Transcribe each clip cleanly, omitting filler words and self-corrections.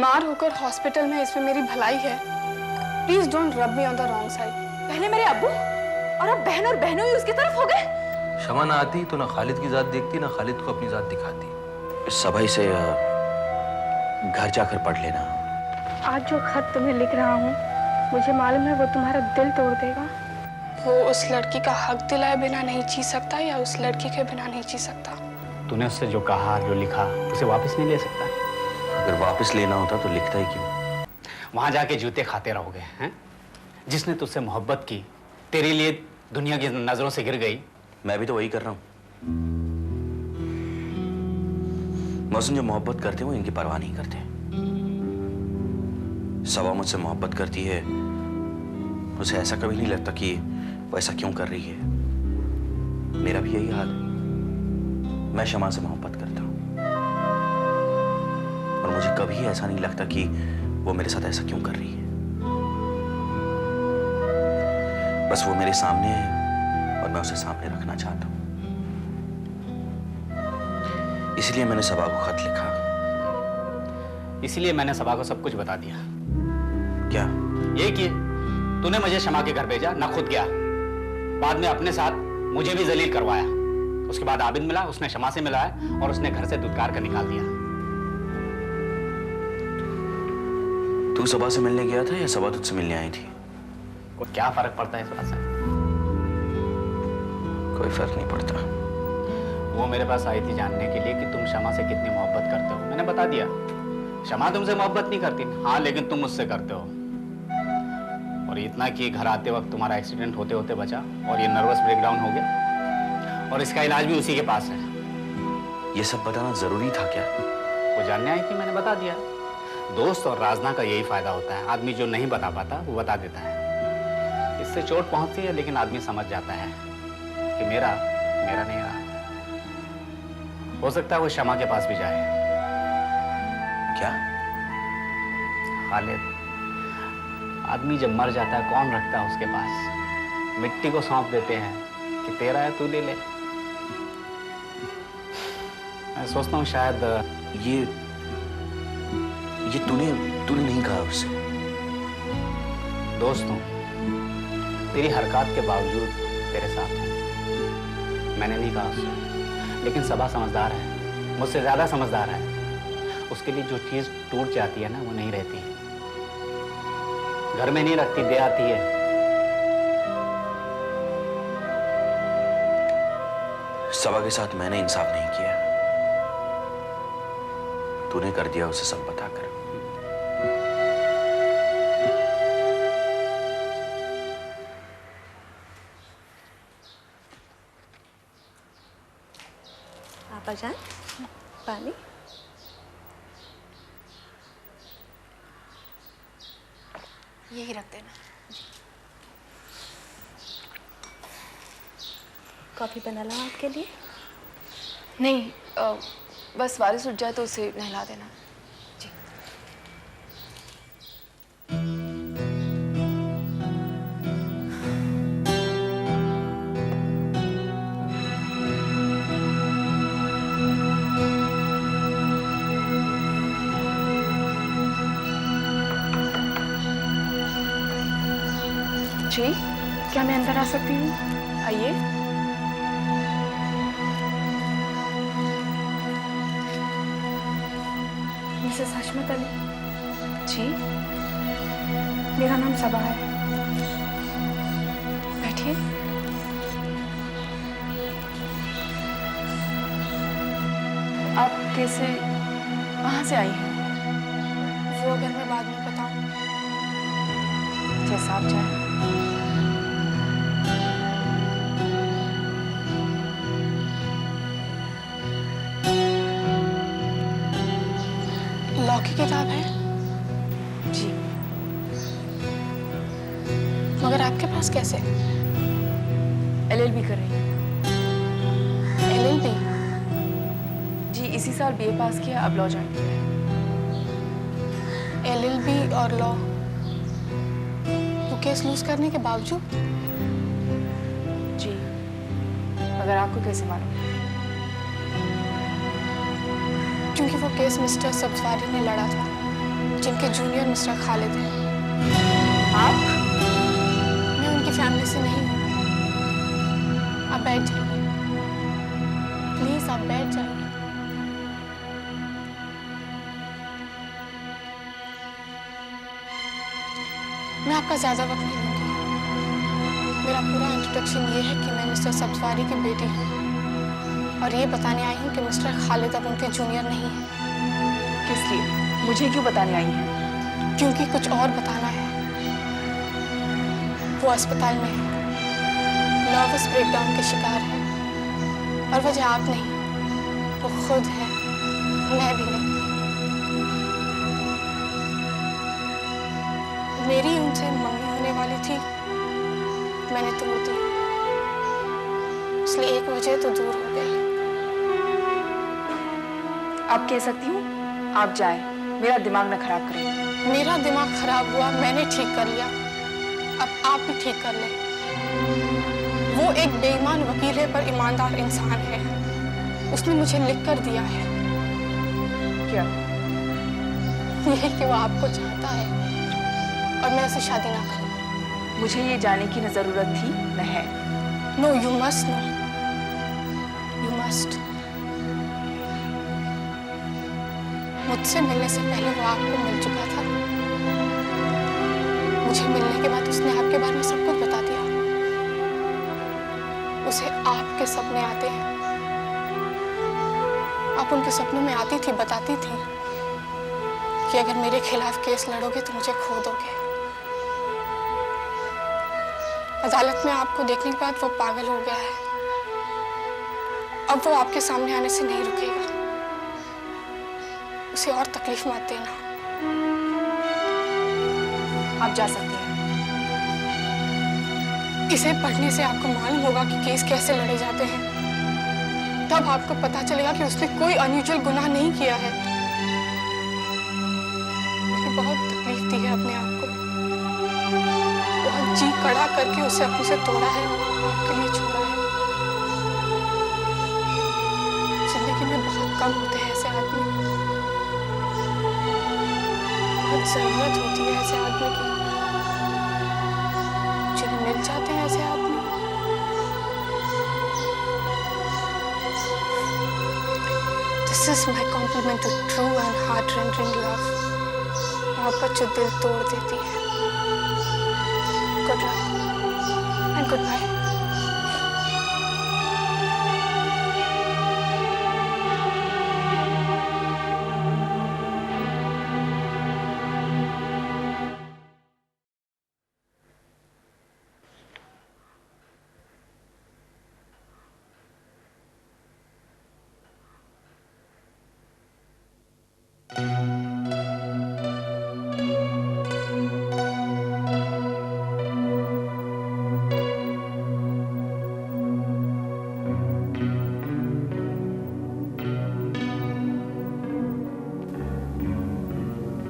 बीमार होकर हॉस्पिटल में, इसमें मेरी भलाई है। प्लीज डोंट रब me on the wrong side. पहले मेरे अब्बू और अब बहन और बहनों ही उसकी तरफ हो गए। शमा ना आती तो ना खालिद की जात देखती, ना खालिद को अपनी जात दिखाती। सबाई से घर जाकर पढ़ लेना। आज जो खत तुम्हें लिख रहा हूँ, मुझे मालूम है वो तुम्हारा दिल तोड़ देगा। वो उस लड़की का हक दिलाए बिना नहीं जी सकता, या उस लड़की के बिना नहीं जी सकता। तूने उससे जो कहा, जो लिखा, उसे वापस नहीं ले सकता। अगर वापस लेना होता तो लिखता ही क्यों? वहां जाके जूते खाते रहोगे हैं? जिसने तुझसे मोहब्बत की, तेरे लिए दुनिया की नजरों से गिर गई। मैं भी तो वही कर रहा हूँ। मौसम जो मोहब्बत करते हैं वो इनकी परवाह नहीं करते। सबा मुझसे मोहब्बत करती है, उसे ऐसा कभी नहीं लगता कि वो ऐसा क्यों कर रही है। मेरा भी यही हाल है। मैं शमा से मोहब्बत करता हूँ और मुझे कभी ऐसा नहीं लगता कि वो मेरे साथ ऐसा क्यों कर रही है। बस वो मेरे सामने है और मैं उसे सामने रखना चाहता हूँ। इसलिए मैंने सबा को खत लिखा। इसलिए मैंने सबा को सब कुछ बता दिया। क्या? ये कि तूने मुझे शमा के घर भेजा, ना खुद गया। बाद में अपने साथ मुझे भी जलील करवाया। उसके बाद आबिद मिला, उसने शमा से मिलाया और उसने घर से धुतकार कर निकाल दिया। तू सबा से मिलने गया था या सबा तुझसे मिलने आई थी? को क्या फर्क पड़ता है इस बात से? कोई फर्क नहीं पड़ता। वो मेरे पास आई थी जानने के लिए कि तुम शमा से कितनी मोहब्बत करते हो। मैंने बता दिया, शमा तुमसे मोहब्बत नहीं करती। हाँ, लेकिन तुम मुझसे करते हो। और इतना कि घर आते वक्त तुम्हारा एक्सीडेंट होते होते बचा और ये नर्वस ब्रेकडाउन हो गया और इसका इलाज भी उसी के पास है। ये सब बताना जरूरी था क्या? वो जानने आई थी, मैंने बता दिया। दोस्त और राजना का यही फायदा होता है। आदमी जो नहीं बता पाता वो बता देता है। इससे चोट पहुंचती है, लेकिन आदमी समझ जाता है कि मेरा नहीं रहा। हो सकता है वो शमा के पास भी जाए। क्या? खालिद, आदमी जब मर जाता है कौन रखता है उसके पास? मिट्टी को सौंप देते हैं कि तेरा है, तू ले ले। मैं सोचता हूँ शायद ये तूने नहीं कहा उससे। दोस्त हूँ, तेरी हरकत के बावजूद तेरे साथ हूँ। मैंने नहीं कहा उससे, लेकिन सबा समझदार है, मुझसे ज्यादा समझदार है। उसके लिए जो चीज टूट जाती है ना, वो नहीं रहती। घर में नहीं रखती, दे आती है। सबा के साथ मैंने इंसाफ नहीं किया, तूने कर दिया उसे सब बताकर। पापा जान, पानी। यही रख देना। कॉफी बना ला आपके लिए? नहीं, बस बारिश उठ जाए तो उसे नहला देना। जी। जी, क्या मैं अंदर आ सकती हूँ? आइए। मिसेस हशमत अली। जी, मेरा नाम सबा है। बैठिए। आप कैसे, कहाँ से आई हैं? वो अगर मैं बाद में बताऊं। जैसा आप चाहें। लॉ की किताब है? जी। मगर आपके पास कैसे? LLB कर रही हूँ। LLB? जी, इसी साल BA पास किया, अब लॉ ज्वाइन किया है। LLB और लॉ, वो केस लूज करने के बावजूद? जी, मगर आपको कैसे मालूम? क्योंकि वो केस मिस्टर सब्जवारी ने लड़ा था। जिनके जूनियर मिस्टर खालिद हैं। आप? मैं उनकी फैमिली से नहीं हूँ। आप बैठ जाइए, प्लीज आप बैठ जाइए। मैं आपका ज्यादा वक्त नहीं लूंगी। मेरा पूरा इंट्रोडक्शन ये है कि मैं मिस्टर सब्जवारी की बेटी हूँ और ये बताने आई हूँ कि मिस्टर खालिद अब उनके जूनियर नहीं है। किस लिए? मुझे क्यों बताने आई हैं? क्योंकि कुछ और बताना है। वो अस्पताल में है, नर्वस ब्रेकडाउन के शिकार है और वजह आप नहीं, वो खुद है, मैं भी नहीं। मेरी उनसे मम्मी होने वाली थी, मैंने तोड़ दी, इसलिए एक वजह तो दूर हो गई। आप कह सकती हूँ आप जाएं, मेरा दिमाग न खराब करें। मेरा दिमाग खराब हुआ, मैंने ठीक कर लिया, अब आप भी ठीक कर लें। वो एक बेईमान वकील है पर ईमानदार इंसान है। उसने मुझे लिख कर दिया है। क्या? यही कि वो आपको चाहता है और मैं उससे शादी ना करूं। मुझे ये जाने की न जरूरत थी न है। No, you must no, you must. मुझसे मिलने से पहले वो आपको मिल चुका था। मुझे मिलने के बाद उसने आपके बारे में सब कुछ बता दिया। उसे आपके सपने आते हैं। आप उनके सपनों में आती थी, बताती थी कि अगर मेरे खिलाफ केस लड़ोगे तो मुझे खो दोगे। अदालत में आपको देखने के बाद वो पागल हो गया है। अब वो आपके सामने आने से नहीं रुकेगा। उसे और तकलीफ मत देना। आप जा सकते हैं। इसे पढ़ने से आपको मालूम होगा कि केस कैसे लड़े जाते हैं। तब आपको पता चलेगा कि उसने कोई अनयूजुअल गुनाह नहीं किया है। मैंने बहुत तकलीफ दी है अपने आप को, बहुत जी कड़ा करके उसे अपने से तोड़ा है और आपके लिए छोड़ा है। जिंदगी में बहुत कम होते हैं ऐसे आदमी, बहुत जरूरत होती है ऐसे आदमी की। जिन्हें मिल जाते हैं ऐसे आदमी। This is my compliment to true and heart-rending love. मोहब्बत जो दिल तोड़ देती है। Good luck and goodbye.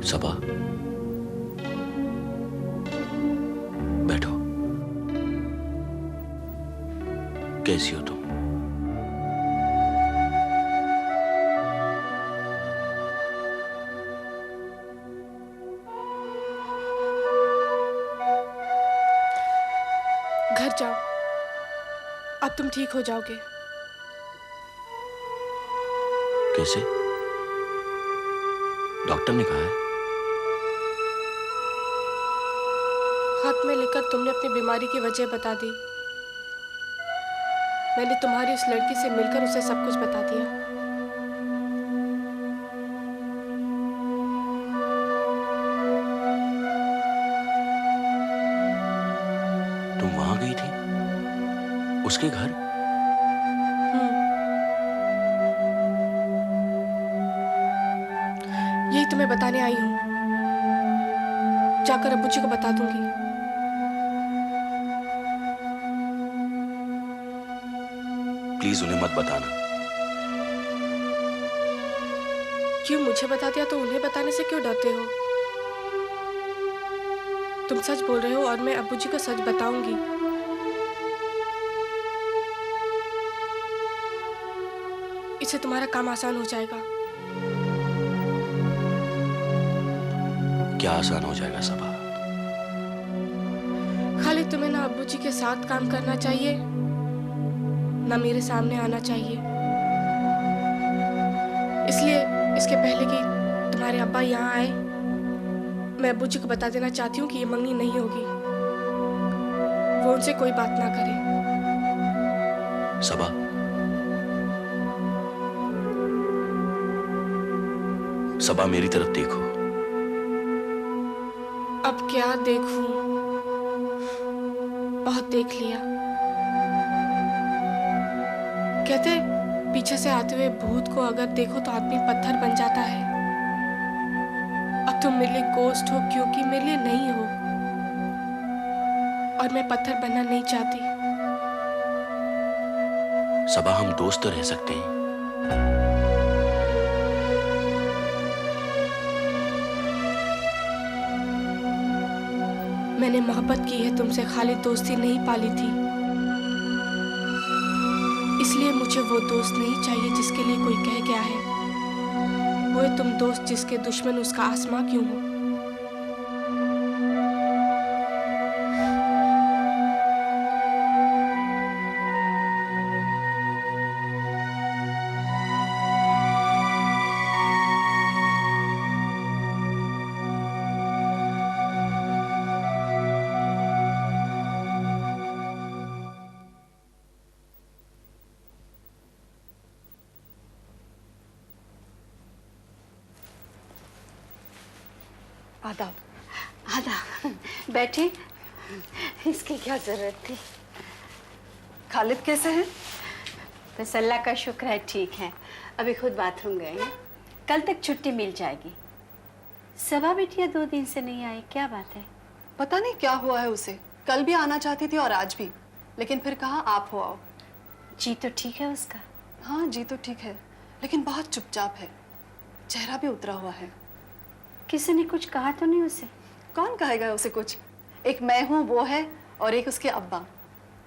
सबा, बैठो। कैसी हो तुम? घर जाओ, अब तुम ठीक हो जाओगे। कैसे? डॉक्टर ने कहा है। खत में लिखकर तुमने अपनी बीमारी की वजह बता दी। मैंने तुम्हारी उस लड़की से मिलकर उसे सब कुछ बता दिया। तुम वहां गई थी? उसके घर? यही तुम्हें बताने आई हूँ। जाकर अब्बू जी को बता दूंगी। प्लीज उन्हें मत बताना। क्यों? मुझे बता दिया तो उन्हें बताने से क्यों डरते हो? तुम सच बोल रहे हो और मैं अब्बू जी को सच बताऊंगी। इससे तुम्हारा काम आसान हो जाएगा। क्या आसान हो जाएगा सबा? खालिद, तुम्हें ना अब्बू जी के साथ काम करना चाहिए ना मेरे सामने आना चाहिए। इसलिए इसके पहले कि तुम्हारे अब्बा यहाँ आए, मैं अब्बू जी को बता देना चाहती हूँ कि ये मंगनी नहीं होगी। वो उनसे कोई बात ना करे। सबा, सबा मेरी तरफ देखो। अब क्या देखूं? बहुत देख लिया। कहते पीछे से आते हुए भूत को अगर देखो तो आदमी पत्थर बन जाता है। अब तुम मेरे लिए गोश्त हो क्योंकि मेरे लिए नहीं हो, और मैं पत्थर बनना नहीं चाहती। सबा, हम दोस्त तो रह सकते हैं। मैंने मोहब्बत की है तुमसे खालिद, दोस्ती नहीं पाली थी। इसलिए मुझे वो दोस्त नहीं चाहिए जिसके लिए कोई कह गया है वो है तुम दोस्त जिसके दुश्मन उसका आसमां क्यों हो। आदाब। आदाब, बैठे। इसकी क्या जरूरत थी? खालिद कैसे हैं? बस अल्लाह का शुक्र है ठीक है। अभी खुद बाथरूम गए हैं। कल तक छुट्टी मिल जाएगी। सबा बिटिया 2 दिन से नहीं आई, क्या बात है? पता नहीं क्या हुआ है उसे। कल भी आना चाहती थी और आज भी, लेकिन फिर कहा आप हो आओ। जी तो ठीक है उसका? हाँ जी तो ठीक है, लेकिन बहुत चुपचाप है। चेहरा भी उतरा हुआ है। किसी ने कुछ कहा तो नहीं उसे? कौन कहेगा उसे कुछ? एक मैं हूँ वो है, और एक उसके अब्बा।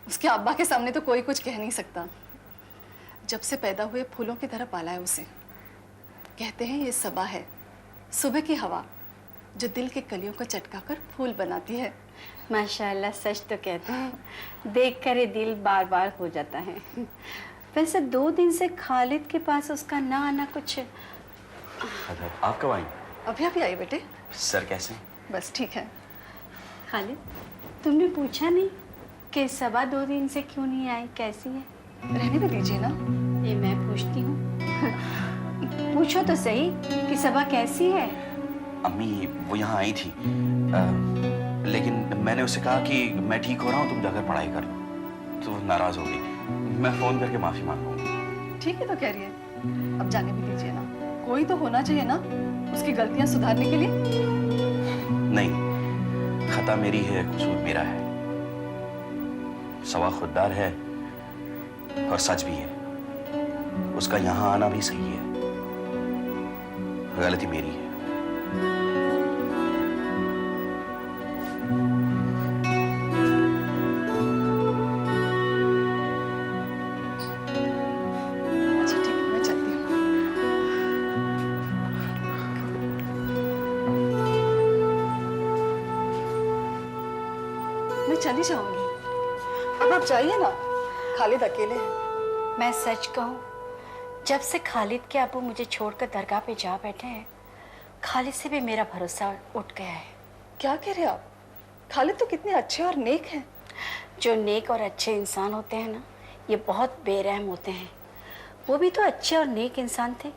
उसके अब्बा के सामने तो कोई कुछ कह नहीं सकता। जब से पैदा हुए फूलों की तरह पाला है उसे। कहते हैं ये सबा है, सुबह की हवा जो दिल के कलियों को चटका कर फूल बनाती है। माशाल्लाह, सच तो कहते हैं, देख कर ये दिल बार बार हो जाता है। वैसे 2 दिन से खालिद के पास उसका ना आना कुछ। आप कब आई? अभी अभी आई बेटे। सर कैसे हैं? बस ठीक है। खालिद, तुमने पूछा नहीं कि सबा 2 दिन से क्यों नहीं आई, कैसी है? रहने भी दीजिए ना। ये मैं पूछती हूँ। पूछो तो सही कि सबा कैसी है। अम्मी वो यहाँ आई थी, लेकिन मैंने उससे कहा कि मैं ठीक हो रहा हूँ, तुम जाकर पढ़ाई कर लो। तो वो नाराज हो गई। मैं फोन करके माफी मांग लूंगी। ठीक है तो कह रही है, अब जाने भी दीजिए ना। कोई तो होना चाहिए ना उसकी गलतियां सुधारने के लिए। नहीं, खता मेरी है, कसूर मेरा है। सवा खुददार है और सच भी है। उसका यहाँ आना भी सही है, गलती मेरी है। अच्छा ठीक है, मैं चलती हूँ। मैं चली जाऊंगी। अब आप जाइए ना, खालिद अकेले हैं। मैं सच कहूँ, जब से खालिद के अब्बू मुझे छोड़कर दरगाह पे जा बैठे हैं, खालिद से भी मेरा भरोसा उठ गया है। क्या कह रहे हैं आप? खालिद तो कितने अच्छे और नेक हैं। जो नेक और अच्छे इंसान होते हैं ना, ये बहुत बेरहम होते हैं। वो भी तो अच्छे और नेक इंसान थे,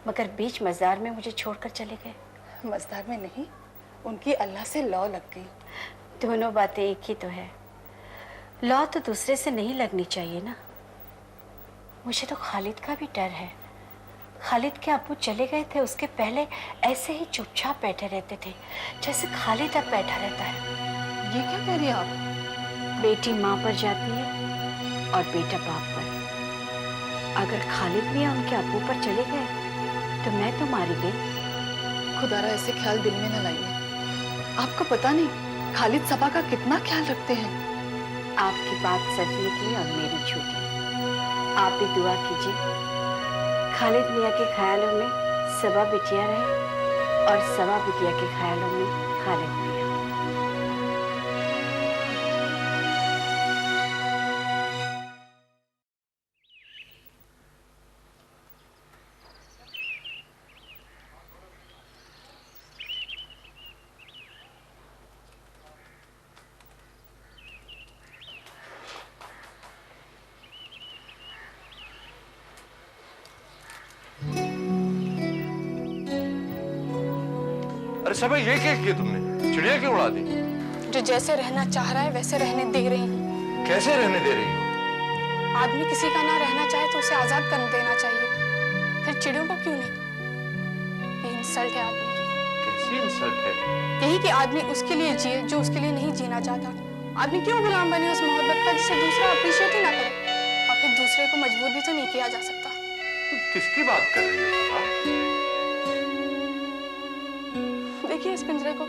मगर बीच मज़ार में मुझे छोड़कर चले गए। मज़दार में नहीं, उनकी अल्लाह से लौ लग गई। दोनों बातें एक ही तो है। लौ तो दूसरे से नहीं लगनी चाहिए ना। मुझे तो खालिद का भी डर है। खालिद के अब्बू चले गए थे, उसके पहले ऐसे ही चुपचाप बैठे रहते थे, जैसे खालिद अब बैठा रहता है। ये क्या कह रही हैं आप? बेटी माँ पर जाती है और बेटा बाप पर। अगर खालिद भी उनके अब्बू पर चले गए तो मैं तो मारी गई। खुदारा ऐसे ख्याल दिल में न लाइए। आपको पता नहीं खालिद सबा का कितना ख्याल रखते हैं। आपकी बात सच निकली और मेरी झूठी। आप भी दुआ कीजिए खालिद मियाँ के ख्यालों में सबा बिटिया रहे। और सवा बिटिया के ख्यालों में खालिद भी है। अरे सब ये क्या किया तुमने? चिड़िया क्यों उड़ा दी? जो जैसे रहना चाह रहा है वैसे रहने दे रही हूँ। कैसे रहने दे रही हो? आदमी किसी का ना रहना चाहे तो उसे आजाद कर देना चाहिए, फिर चिड़ियों को क्यों नहीं? ये इंसल्ट है आदमी की। कैसी इंसल्ट है? यही कि आदमी उसके लिए जिए जो उसके लिए नहीं जीना चाहता। आदमी क्यों गुलाम बने उस मोहब्बत का जिसे दूसरा अप्रिशिएट ही ना करे? और फिर दूसरे को मजबूर भी तो नहीं किया जा सकता। तुम किसकी बात कर रही हो सभा? देखिए इस पिंजरे को,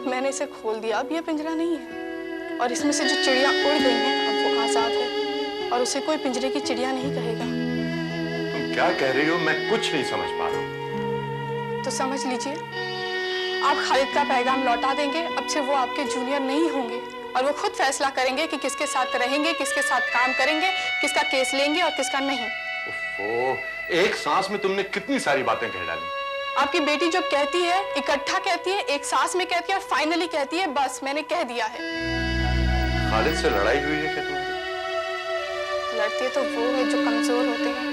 मैंने इसे खोल दिया, अब ये पिंजरा नहीं है और इसमें से जो चिड़िया उड़ गई हैं अब वो आजाद है और उसे कोई पिंजरे की चिड़िया नहीं कहेगा। तुम क्या कह रही हो? मैं कुछ नहीं समझ पा रहा हूँ। तो समझ लीजिए, आप खालिद का पैगाम लौटा देंगे। अब से वो आपके जूनियर नहीं होंगे और वो खुद फैसला करेंगे कि किसके साथ रहेंगे, किसके साथ काम करेंगे, किसका केस लेंगे और किसका नहीं। ओफो, एक सांस में तुमने कितनी सारी बातें कह डाली। आपकी बेटी जो कहती है इकट्ठा कहती है, एक सांस में कहती है और फाइनली कहती है बस मैंने कह दिया है। खालिद से लड़ाई हुई है क्या तुम्हारी? लड़ते तो वो है जो कमजोर होते हैं,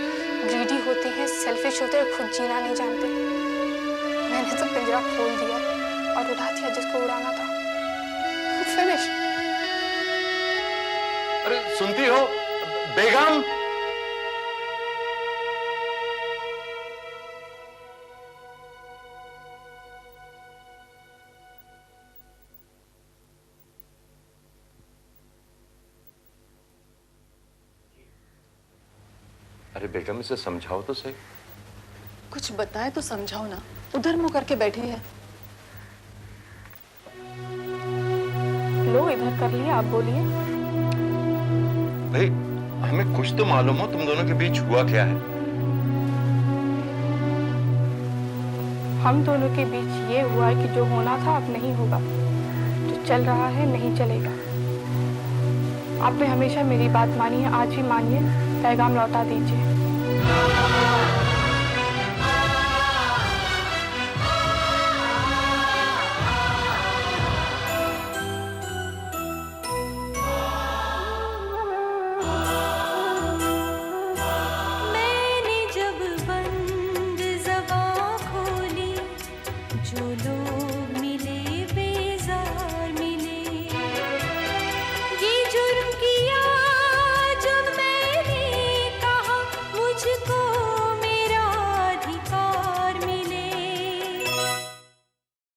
ग्रीडी होते हैं, सेल्फिश होते हैं, खुद जीना नहीं जानते। मैंने तो पिंजरा खोल दिया और उड़ा दिया जिसको उड़ाना था। फिनिश। अरे सुनती हो बेगम? अरे बेगम इसे समझाओ तो सही। कुछ बताए तो समझाओ ना, उधर मुंह करके बैठी है। लो इधर कर लिया, आप बोलिए। भाई हमें कुछ तो मालूम हो तुम दोनों के बीच हुआ क्या है। हम दोनों के बीच ये हुआ कि जो होना था अब नहीं होगा, जो चल रहा है नहीं चलेगा। आपने हमेशा मेरी बात मानी है, आज भी मानिए, पैगाम लौटा दीजिए। मैंने जब बंद ज़बां खोली, जो लोग मिले बेजार मिले। ये जुर्म किया जब मैंने कहा मुझको